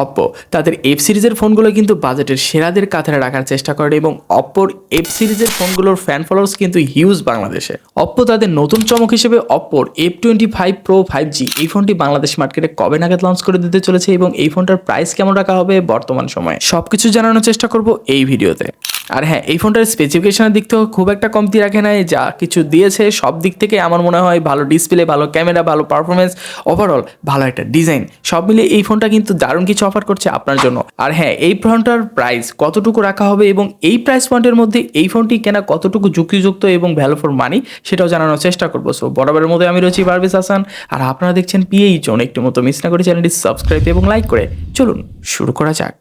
Oppo তাদের F সিরিজের ফোনগুলো কিন্তু বাজেটের সেরাদের কাতারে রাখার চেষ্টা করে এবং অপ্পোর এফ সিরিজের ফোনগুলোর ফ্যান ফলোয়ার্স কিন্তু হিউজ বাংলাদেশে। অপ্পো তাদের নতুন চমক হিসেবে অপ্পোর F25 Pro 5G এই ফোনটি বাংলাদেশ মার্কেটে কবে নাগাদ লঞ্চ করে দিতে চলেছে এবং এই ফোনটার প্রাইস কেমন রাখা হবে বর্তমান সময়ে সবকিছু জানানোর চেষ্টা করব এই ভিডিওতে। আর হ্যাঁ, এই ফোনটার স্পেসিফিকেশনের দিক থেকেও খুব একটা কমতি রাখে নাই, যা কিছু দিয়েছে সব দিক থেকে আমার মনে হয় ভালো ডিসপ্লে, ভালো ক্যামেরা, ভালো পারফরমেন্স, ওভারঅল ভালো একটা ডিজাইন, সব মিলে এই ফোনটা কিন্তু দারুণ কিছু অফার করছে আপনার জন্য। আর হ্যাঁ, এই ফোনটার প্রাইস কতটুকু রাখা হবে এবং এই প্রাইস পয়েন্টের মধ্যে এই ফোনটি কেনা কতটুকু যুক্তিযুক্ত এবং ভ্যালু ফর মানি সেটাও জানানোর চেষ্টা করবো। সো বরাবরের মধ্যে আমি রয়েছি পারভেজ হাসান, আর আপনারা দেখছেন পিএই জোন। একটু মতো মিস না করে চ্যানেলটি সাবস্ক্রাইব এবং লাইক করে চলুন শুরু করা যাক।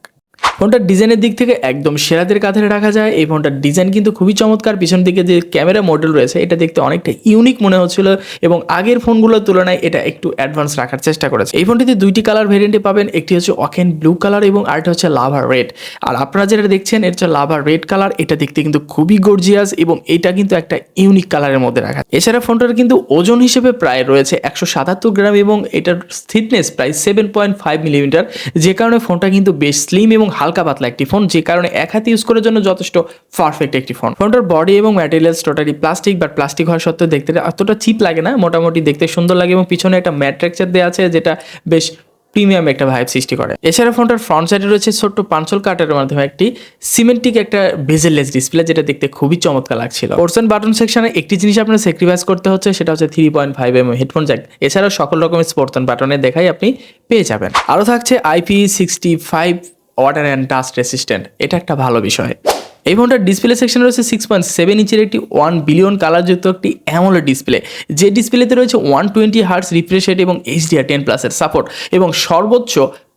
ফোনটার ডিজাইনের দিক থেকে একদম সেরাদের কাঁধে রাখা যায়। এই ফোনটার ডিজাইন কিন্তু খুবই চমৎকার। পিছন দিকে যে ক্যামেরা মডেল রয়েছে এটা দেখতে অনেকটা ইউনিক মনে হচ্ছিল এবং আগের ফোনগুলোর তুলনায় এটা একটু অ্যাডভান্স রাখার চেষ্টা করেছে। এই ফোনটিতে দুইটি কালার ভেরিয়েন্টে পাবেন, একটি হচ্ছে অকেন ব্লু কালার এবং আরেকটা হচ্ছে লাভা রেড। আর আপনারা যেটা দেখছেন এটা হচ্ছে লাভা রেড কালার, এটা দেখতে কিন্তু খুবই গর্জিয়াস এবং এটা কিন্তু একটা ইউনিক কালারের মধ্যে রাখা। এছাড়া ফোনটার কিন্তু ওজন হিসেবে প্রায় রয়েছে 177 গ্রাম এবং এটার থিকনেস প্রায় 7.5 মিলিমিটার, যে কারণে ফোনটা কিন্তু বেশ স্লিম এবং হালকা পাতলা একটি ফোন, যে কারণে এক হাতে ইউজ করার জন্য যথেষ্ট পারফেক্ট একটি ফোন। ফোনটার বডি এবং materials totally plastic, but plastic হওয়া সত্ত্বেও দেখতে এতটা চিপ লাগে না, মোটামুটি দেখতে সুন্দর লাগে এবং পিছনে একটা ম্যাট টেক্সচার দেওয়া আছে যেটা বেশ প্রিমিয়াম একটা ভাইব সৃষ্টি করে। এছাড়া ফোনটার ফ্রন্ট সাইডে রয়েছে ছোট্ট পাঞ্চল কাটারের মাধ্যমে একটি সিমেন্টিক একটা বেজেললেস ডিসপ্লে, যেটা দেখতে খুবই চমৎকার লাগছিল। পোর্শন বাটন সেকশনে একটি জিনিস আপনার স্যাক্রিফাইস করতে হচ্ছে, সেটা হচ্ছে 3.5mm হেডফোন জ্যাক। এছাড়াও সকল রকমের স্পোর্টন বাটনে দেখাই আপনি পেয়ে যাবেন। আরও থাকছে IP65 water and dust resistant, এটা একটা ভালো বিষয়। এই ফোনটার ডিসপ্লে সেকশনে রয়েছে 6.7 ইঞ্চের একটি 1 বিলিয়ন কালারযুক্ত একটি অ্যামোলেড ডিসপ্লে, যে ডিসপ্লেতে রয়েছে 120 হার্টজ রিফ্রেশ রেট এবং HDR10+-এর সাপোর্ট এবং সর্বোচ্চ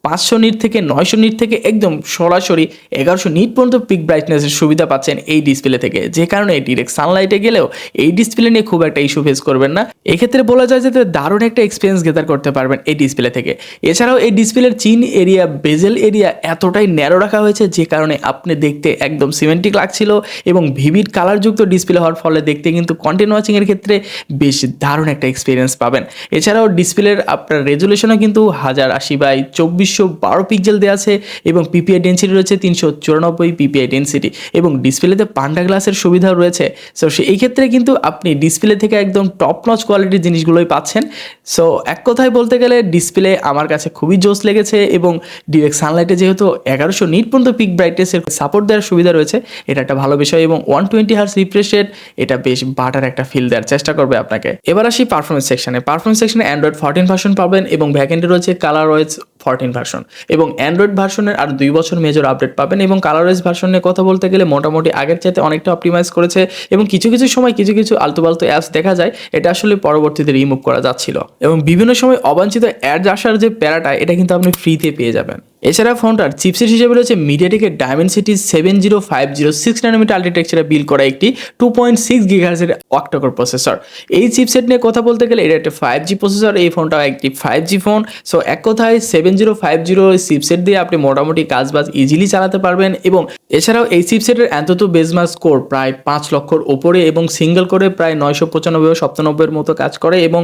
500 নিট থেকে 900 নিট থেকে একদম সরাসরি 1100 নিট পর্যন্ত পিক ব্রাইটনেসের সুবিধা পাচ্ছেন এই ডিসপ্লে থেকে, যে কারণে ডিরেক্ট সানলাইটে গেলেও এই ডিসপ্লে নিয়ে খুব একটা ইস্যু ফেস করবেন না। এক্ষেত্রে বলা যায় যে দারুণ একটা এক্সপিরিয়েন্স গেদার করতে পারবেন এই ডিসপ্লে থেকে। এছাড়াও এই ডিসপ্লের চিন এরিয়া, বেজেল এরিয়া এতটাই ন্যারো রাখা হয়েছে যে কারণে আপনি দেখতে একদম সিমেন্টিক লাগছিল এবং ভিভিড কালারযুক্ত ডিসপ্লে হওয়ার ফলে দেখতে কিন্তু কন্টেন্ট ওয়াচিংয়ের ক্ষেত্রে বেশ দারুণ একটা এক্সপিরিয়েন্স পাবেন। এছাড়াও ডিসপ্লের আপনার রেজুলেশনও কিন্তু 1080x2412 পিক্সেল দেওয়া আছে এবং পিপিআই ডেন্সিটি রয়েছে 394 পিপিআই ডেন্সিটি এবং ডিসপ্লেতে পান্ডা গ্লাসের সুবিধাও রয়েছে। সো এই ক্ষেত্রে কিন্তু আপনি ডিসপ্লে থেকে একদম টপ নচ কোয়ালিটির জিনিসগুলোই পাচ্ছেন। সো এক কথায় বলতে গেলে ডিসপ্লে আমার কাছে খুবই জোস লেগেছে এবং ডিরেক্ট সানলাইটে যেহেতু 1100 নিট পর্যন্ত পিক ব্রাইটনেসের সাপোর্ট দেওয়ার সুবিধা রয়েছে, এটা একটা ভালো বিষয় এবং 120 হার্টজ রিফ্রেশ রেট, এটা বেশ বাটার একটা ফিল দেওয়ার চেষ্টা করবে আপনাকে। এবার আসি পারফরমেন্স সেকশনে। পারফরমেন্স সেকশনে অ্যান্ড্রয়েড 14 ভার্সন পাবেন এবং ব্যাকএন্ডে রয়েছে কালারওয়েজ 14 ভার্সন এবং অ্যান্ড্রয়েড ভার্সনের আর 2 বছর মেজর আপডেট পাবেন এবং কালারওয়েজ ভার্সন নিয়ে কথা বলতে গেলে মোটামুটি আগের চাইতে অনেকটা অপটিমাইজ করেছে এবং কিছু কিছু সময় কিছু কিছু আলতু অ্যাপস দেখা যায় এটা আসলে পরবর্তীতে রিমুভ করা যাচ্ছিল এবং বিভিন্ন সময় অবাঞ্ছিত অ্যাড আসার যে প্যারাটা এটা কিন্তু আপনি ফ্রিতে পেয়ে যাবেন। এছাড়া ফোনটার চিপসেট হিসেবে রয়েছে মিডিয়াটেকের ডায়মেনসিটি 7050 6 ন্যানোমিটার আর্কিটেকচারে বিল্ড করা একটি 2.6 গিগাহার্টজের অক্টাকোর প্রসেসর। এই চিপসেট নিয়ে কথা বলতে গেলে এটা একটা 5G প্রসেসর, এই ফোনটাও একটি 5G ফোন। সো এক কথায় 7050 চিপসেট দিয়ে আপনি মোটামুটি কাজবাজ ইজিলি চালাতে পারবেন এবং এছাড়াও এই চিপসেটের অন্তত বেজমাস স্কোর প্রায় 5 লক্ষর ওপরে এবং সিঙ্গেল করে প্রায় 995 97 মতো কাজ করে এবং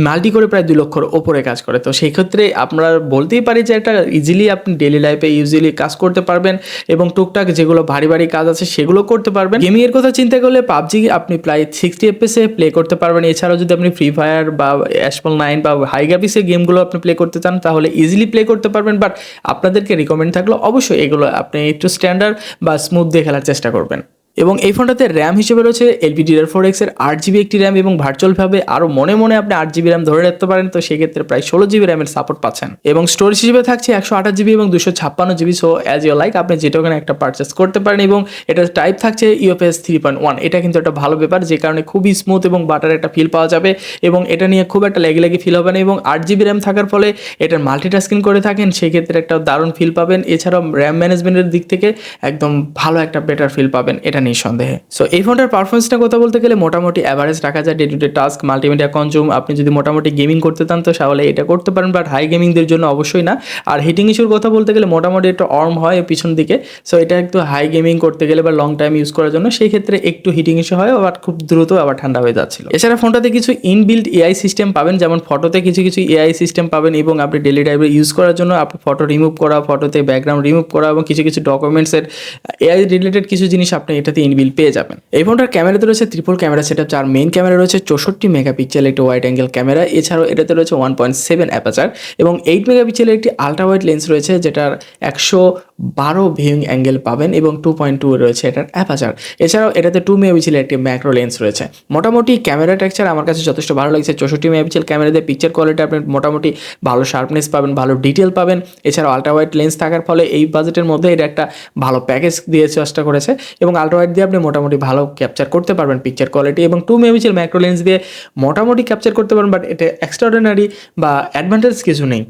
মাল্টি করে প্রায় 2 লক্ষর ওপরে কাজ করে। তো সেই ক্ষেত্রে আমরা বলতেই পারি যে একটা ইজিলি আপনি ডেইলি লাইফে ইউজুয়ালি কাজ করতে পারবেন এবং টুকটাক যেগুলো ভারী কাজ আছে সেগুলো করতে পারবেন। গেমিং এর কথা চিন্তা করলে পাবজি আপনি প্রায় 60 FPS এ প্লে করতে পারবেন। এছাড়াও যদি আপনি ফ্রি ফায়ার বা অ্যাশপল 9 বা হাই গ্রাফিক্সের গেমগুলো আপনি প্লে করতে চান তাহলে ইজিলি প্লে করতে পারবেন, বাট আপনাদেরকে রিকমেন্ড থাকলো অবশ্যই এগুলো আপনি একটু স্ট্যান্ডার্ড বা স্মুথ দিয়ে খেলার চেষ্টা করবেন। এবং এই ফোনটাতে র্যাম হিসেবে রয়েছে LPDDR4X এর 8GB একটি র্যাম এবং ভার্চুয়ালভাবে আরও মনে আপনি 8GB র্যাম ধরে রাখতে পারেন, তো সেক্ষেত্রে প্রায় 16GB র্যামের সাপোর্ট পাচ্ছেন এবং স্টোরেজ হিসেবে থাকছে 128GB এবং 256GB। So as you like আপনি যেটা ওখানে একটা পারচেস করতে পারেন এবং এটার টাইপ থাকছে UFS 3.1। এটা কিন্তু একটা ভালো ব্যাপার, যে কারণে খুবই স্মুথ এবং বাটার একটা ফিল পাওয়া যাবে এবং এটা নিয়ে খুব একটা লেগে ফিল হবে না এবং 8GB র্যাম থাকার ফলে এটার মাল্টিটাস্কিং করে থাকেন সেক্ষেত্রে একটা দারুণ ফিল পাবেন। এছাড়াও র্যাম ম্যানেজমেন্টের দিক থেকে একদম ভালো একটা বেটার ফিল পাবেন এটা নিঃসন্দেহে। সো এই ফোনটার পারফরমেন্সটা কথা বলতে গেলে মোটামুটি অ্যাভারেজ রাখা যায়। Day to day task, multimedia consume, আপনি যদি মোটামুটি গেমিং করতে চান তো তাহলে এটা করতে পারেন, বাট হাই গেমিংদের জন্য অবশ্যই না। আর হিটিং ইস্যুর কথা বলতে গেলে মোটামুটি একটু অর্ম হয় পিছন দিকে, সো এটা একটু হাই গেমিং করতে গেলে বা লং টাইম ইউজ করার জন্য সেই ক্ষেত্রে একটু হিটিং ইস্যু হয়, আবার খুব দ্রুত আবার ঠান্ডা হয়ে যাচ্ছিল। এছাড়া ফোনটাতে কিছু ইনবিল্ট এআই সিস্টেম পাবেন, যেমন ফটোতে কিছু কিছু এআই সিস্টেম পাবেন এবং আপনি ডেলি লাইফে ইউজ করার জন্য আপনি ফটো রিমুভ করা, ফটোতে ব্যাকগ্রাউন্ড রিমুভ করা এবং কিছু কিছু ডকুমেন্টসের এআই রিলেটেড কিছু জিনিস আপনি এটাতে ইনবিল্ট পেয়ে যাবেন। এই ফোনটার ক্যামেরাতে রয়েছে ট্রিপল ক্যামেরা সেটআপ, যার মেইন ক্যামেরা রয়েছে 64 মেগাপিক্সেল একটি ওয়াইড অ্যাঙ্গেল ক্যামেরা। এছাড়াও এটাতে রয়েছে 1.7 অ্যাপাচার এবং 8 মেগাপিক্সেলের একটি আলট্রা ওয়াইড লেন্স রয়েছে, যেটার 112 ভিউইং অ্যাঙ্গেল পাবেন এবং 2.2 রয়েছে এটার অ্যাপাচার। এছাড়াও এটাতে 2 মেগাপিক্সেলের একটি ম্যাক্রো লেন্স রয়েছে। মোটামুটি ক্যামেরা টেক্সচার আমার কাছে যথেষ্ট ভালো লাগছে। 64 মেগাপিক্সেল ক্যামেরাতে পিকচার কোয়ালিটি আপনি মোটামুটি ভালো শার্পনেস পাবেন, ভালো ডিটেল পাবেন। এছাড়াও আলট্রা ওয়াইড লেন্স থাকার ফলে এই বাজেটের মধ্যে এটা একটা ভালো প্যাকেজ দিয়ে চেষ্টা করেছে এবং আলট্রা ওয়াইড দিয়ে আপনি মোটামুটি ভালো ক্যাপচার করতে পারবেন পিকচার কোয়ালিটি, এবং 2 মেগাপিক্সেল ম্যাক্রো লেন্স দিয়ে মোটামুটি ক্যাপচার করতে পারবেন, বাট এটা এক্সট্রাঅর্ডিনারি বা অ্যাডভান্টেজ কিছু নেই।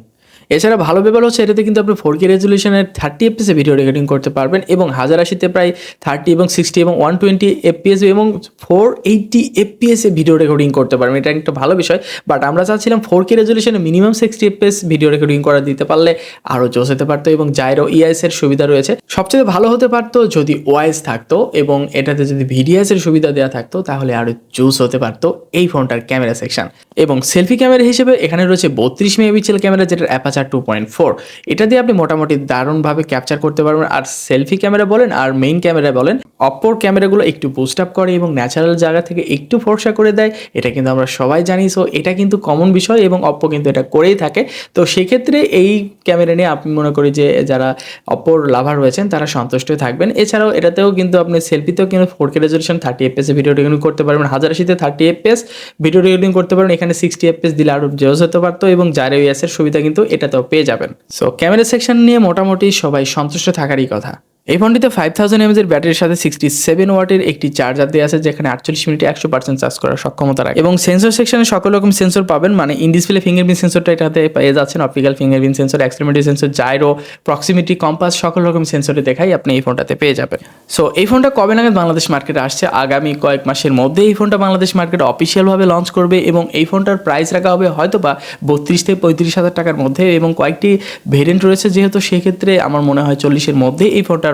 এছাড়া ভালো ব্যাপার হচ্ছে এটাতে কিন্তু আপনি 4K রেজলিউশনের 30 FPS ভিডিও রেকর্ডিং করতে পারবেন এবং 1080তে প্রায় 30 এবং 60 এবং 120 FPS এবং 480 FPS ভিডিও রেকর্ডিং করতে পারবেন। এটা একটা ভালো বিষয়, বাট আমরা চাচ্ছিলাম 4K রেজলিউশনে মিনিমাম 60 FPS ভিডিও রেকর্ডিং করা দিতে পারলে আরও জোস হতে পারতো এবং জাইরো ইআইএস এর সুবিধা রয়েছে। সবচেয়ে ভালো হতে পারতো যদি ওআইএস থাকতো এবং এটাতে যদি ভিডিএস এর সুবিধা দেওয়া থাকতো তাহলে আরও জোস হতে পারতো এই ফোনটার ক্যামেরা সেকশন। এবং সেলফি ক্যামেরা হিসেবে এখানে রয়েছে 32 মেগাপিক্সেল ক্যামেরা, যেটার অ্যাপাচার 2.4। এটা দিয়ে আপনি মোটামুটি দারুণভাবে ক্যাপচার করতে পারবেন। আর সেলফি ক্যামেরা বলেন আর মেইন ক্যামেরা বলেন, অপ্পোর ক্যামেরাগুলো একটু বুস্ট আপ করে এবং ন্যাচারাল জায়গা থেকে একটু ফর্সা করে দেয়, এটা কিন্তু আমরা সবাই জানি। সো এটা কিন্তু কমন বিষয় এবং অপ্পো কিন্তু এটা করেই থাকে। তো সেক্ষেত্রে এই ক্যামেরা নিয়ে আপনি মনে করি যে যারা অপ্পোর লাভার রয়েছেন তারা সন্তুষ্ট থাকবেন। এছাড়াও এটাতেও কিন্তু আপনি সেলফিতেও কিন্তু 4K resolution 30 FPS video recording করতে পারবেন, 1080তে 30 FPS ভিডিও রেকর্ডিং করতে পারবেন। এখানে 60 FPS দিলে আরও জোস হতে পারতো এবং জাইরো ইআইএস এর সুবিধা কিন্তু এটাতেও পেয়ে যাবেন। সো ক্যামেরা সেকশন নিয়ে মোটামুটি সবাই সন্তুষ্ট থাকারই কথা। এই ফোনটিতে 5000 mAh এর ব্যাটারির সাথে 67 ওয়াটের একটি চার্জার দেওয়া আছে, যেখানে 48 মিনিটে 100% চার্জ করার সক্ষমতা রাখে এবং সেন্সর সেকশনে সকল রকম সেন্সর পাবেন, মানে ইন ডিসপ্লে ফিঙ্গারপ্রিন্ট সেন্সরটা এটাতে পেয়ে যাচ্ছেন, optical fingerprint sensor, extremity sensor, gyro, proximity, compass, সকল রকম সেন্সরে দেখাই আপনি এই ফোনটাতে পেয়ে যাবেন। সো এই ফোনটা কবে নাগাদ বাংলাদেশ মার্কেটে আসছে? আগামী কয়েক মাসের মধ্যে এই ফোনটা বাংলাদেশ মার্কেটে অফিসিয়ালভাবে লঞ্চ করবে এবং এই ফোনটার প্রাইস রাখা হবে হয়তো বা 32 থেকে 35 হাজার টাকার মধ্যে এবং কয়েকটি ভেরিয়েন্ট রয়েছে, যেহেতু সেক্ষেত্রে আমার মনে হয় 40-এর মধ্যে এই ফোনটার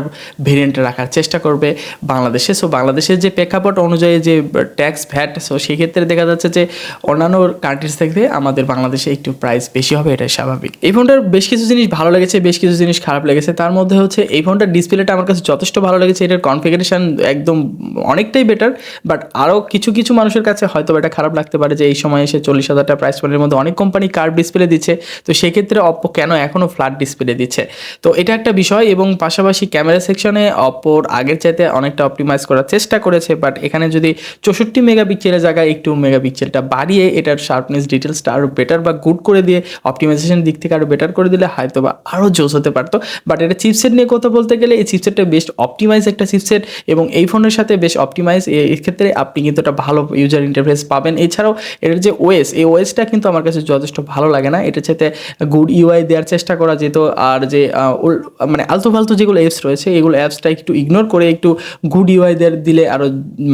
ভেরিয়েন্ট রাখার চেষ্টা করবে বাংলাদেশে। সো বাংলাদেশের যে প্রেক্ষাপট অনুযায়ী যে ট্যাক্স ভ্যাট, সো সেক্ষেত্রে দেখা যাচ্ছে যে অন্যান্য কান্ট্রিজ থেকে আমাদের বাংলাদেশে একটু প্রাইস বেশি হবে, এটাই স্বাভাবিক। এই ফোনটার বেশ কিছু জিনিস ভালো লেগেছে, বেশ কিছু জিনিস খারাপ লেগেছে। তার মধ্যে হচ্ছে এই ফোনটার ডিসপ্লেটা আমার কাছে যথেষ্ট ভালো লেগেছে, এটার কনফিগারেশন একদম অনেকটাই বেটার, বাট আরও কিছু কিছু মানুষের কাছে হয়তো এটা খারাপ লাগতে পারে যে এই সময় এসে 40,000 টাকা প্রাইস পয়েন্টের মধ্যে অনেক কোম্পানি কার্ভ ডিসপ্লে দিচ্ছে, তো সেক্ষেত্রে অপ্পো কেন এখনও ফ্ল্যাট ডিসপ্লে দিচ্ছে, তো এটা একটা বিষয়। এবং পাশাপাশি ক্যামেরা সেকশনে অপ্পোর আগের চাইতে অনেকটা অপটিমাইজ করার চেষ্টা করেছে, বাট এখানে যদি 64 মেগাপিক্সেলের জায়গায় একটু মেগাপিক্সেলটা বাড়িয়ে এটার শার্পনেস ডিটেলসটা আরও বেটার বা গুড করে দিয়ে অপটিমাইজেশন দিক থেকে আরও বেটার করে দিলে হয়তো বা আরও জোস হতে পারতো। বাট এটা চিপসেট নিয়ে কথা বলতে গেলে এই চিপসেটটা বেস্ট অপটিমাইজ একটা চিপসেট এবং এই ফোনের সাথে বেশ অপটিমাইজ, এই ক্ষেত্রে আপনি কিন্তু একটা ভালো ইউজার ইন্টারফেস পাবেন। এছাড়াও এটার যে ওএস, এই ওএসটা কিন্তু আমার কাছে যথেষ্ট ভালো লাগে না, এটার সাথে গুড ইউআই দেওয়ার চেষ্টা করা যেত। আর যে মানে আলতু ফালতু যেগুলো অ্যাপস রয়েছে এগুলো অ্যাপসটা একটু ইগনোর করে একটু গুড ইউআই দিলে আরও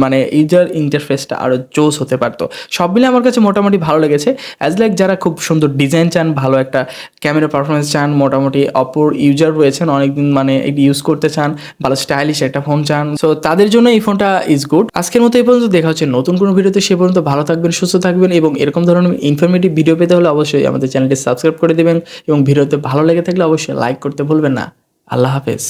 মানে ইউজার ইন্টারফেসটা আরও জোস হতে পারতো। সব মিলে আমার কাছে মোটামুটি ভালো লেগেছে। অ্যাজ লাইক যারা খুব সুন্দর ডিজাইন চান, ভালো একটা ক্যামেরা পারফরমেন্স চান, মোটামুটি অপোর ইউজার রয়েছেন অনেকদিন, মানে এটি ইউজ করতে চান, ভালো স্টাইলিশ একটা ফোন চান, সো তাদের জন্য এই ফোনটা ইজ গুড। আজকের মতো এই পর্যন্ত, দেখা হচ্ছে নতুন কোনো ভিডিওতে, সে পর্যন্ত ভালো থাকবেন, সুস্থ থাকবেন এবং এরকম ধরনের ইনফরমেটিভ ভিডিও পেতে হলে অবশ্যই আমাদের চ্যানেলটি সাবস্ক্রাইব করে দেবেন এবং ভিডিওতে ভালো লেগে থাকলে অবশ্যই লাইক করতে ভুলবেন না। আল্লাহ হাফেজ।